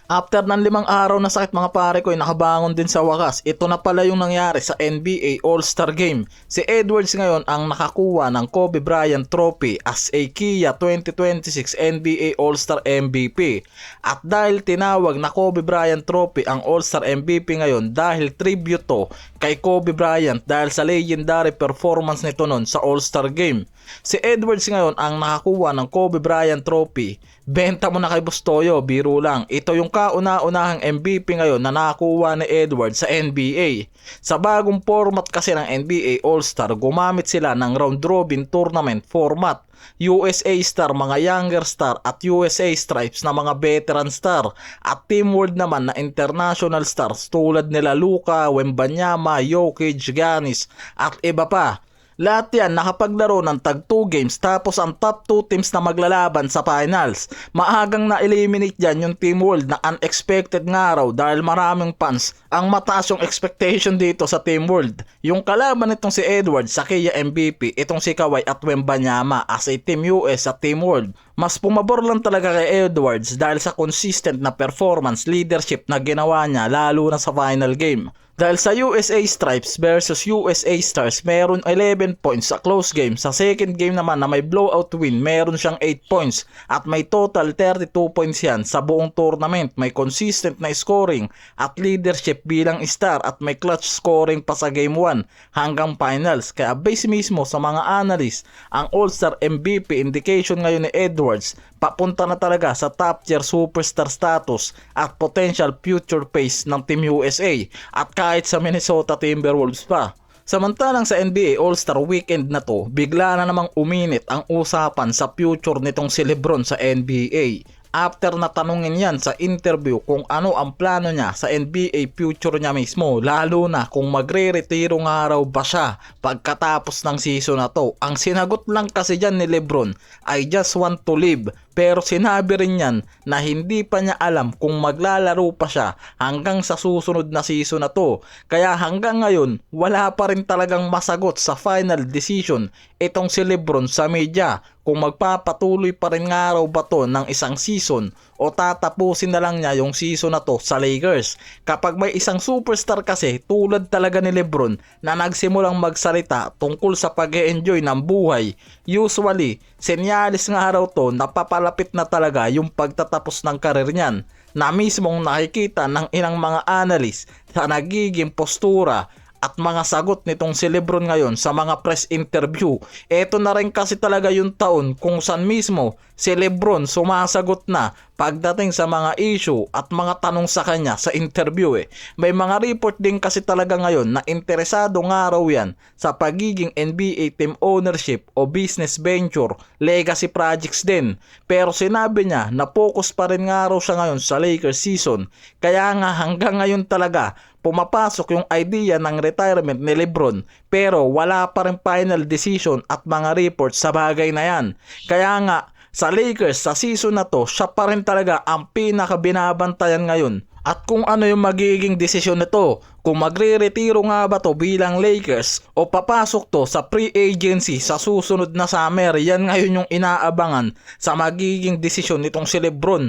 After ng 5 araw na sakit mga pare ko ay nakabangon din sa wakas. Ito na pala yung nangyari sa NBA All-Star Game. Si Edwards ngayon ang nakakuha ng Kobe Bryant Trophy as a KIA 2026 NBA All-Star MVP. At dahil tinawag na Kobe Bryant Trophy ang All-Star MVP ngayon dahil tribute to kay Kobe Bryant dahil sa legendary performance nito noon sa All-Star Game. Si Edwards ngayon ang nakakuha ng Kobe Bryant Trophy. Benta mo na kay Bustoyo, biro lang. Ito yung kauna-unahang MVP ngayon na nakakuha ni Edwards sa NBA. Sa bagong format kasi ng NBA All-Star, gumamit sila ng round robin tournament format. USA Star, mga younger star at USA Stripes na mga veteran star at Team World naman na international stars tulad nila Luka, Wembanyama, Jokic, Giannis at iba pa. Lahat yan nakapaglaro ng tag 2 games tapos ang top 2 teams na maglalaban sa finals. Maagang na-eliminate dyan yung Team World na unexpected nga raw dahil maraming fans ang mataas yung expectation dito sa Team World. Yung kalaban itong si Edwards sa KIA MVP, itong si Kawhi at Wembanyama as a Team US at Team World. Mas pumabor lang talaga kay Edwards dahil sa consistent na performance leadership na ginawa niya lalo na sa final game. Dahil sa USA Stripes versus USA Stars, meron 11 points sa close game. Sa second game naman na may blowout win, meron siyang 8 points. At may total 32 points yan sa buong tournament. May consistent na scoring at leadership bilang star at may clutch scoring pa sa game 1 hanggang finals. Kaya base mismo sa mga analyst, ang All-Star MVP indication ngayon ni Edwards, papunta na talaga sa top tier superstar status at potential future face ng Team USA at kahit sa Minnesota Timberwolves pa. Samantalang sa NBA All-Star Weekend na to, bigla na namang uminit ang usapan sa future nitong si LeBron sa NBA. After na tanungin yan sa interview kung ano ang plano niya sa NBA future niya mismo, lalo na kung magre-retiro nga raw ba siya pagkatapos ng season na to. Ang sinagot lang kasi dyan ni LeBron, I just want to live. Pero sinabi rin yan na hindi pa niya alam kung maglalaro pa siya hanggang sa susunod na season na to. Kaya hanggang ngayon, wala pa rin talagang masagot sa final decision itong si LeBron sa media kung magpapatuloy pa rin nga raw ba to ng isang season o tatapusin na lang niya yung season na to sa Lakers. Kapag may isang superstar kasi tulad talaga ni LeBron na nagsimulang magsalita tungkol sa pag-e-enjoy ng buhay, usually senyalis nga raw to na papalapit na talaga yung pagtatapos ng karir niyan, na mismong nakikita ng ilang mga analyst sa nagiging postura at mga sagot nitong si LeBron ngayon sa mga press interview. Eto na rin kasi talaga yung taon kung saan mismo si LeBron sumasagot na pagdating sa mga issue at mga tanong sa kanya sa interview. May mga report din kasi talaga ngayon na interesado nga raw yan sa pagiging NBA team ownership o business venture, legacy projects din. Pero sinabi niya na focus pa rin nga raw siya ngayon sa Lakers season. Kaya nga hanggang ngayon talaga pumapasok yung idea ng retirement ni LeBron pero wala pa rin final decision at mga reports sa bagay na yan. Kaya nga sa Lakers sa season na to, siya pa rin talaga ang pinakabinabantayan ngayon. At kung ano yung magiging desisyon nito, kung magre-retiro nga ba to bilang Lakers o papasok to sa free agency sa susunod na summer, yan ngayon yung inaabangan sa magiging desisyon nitong si LeBron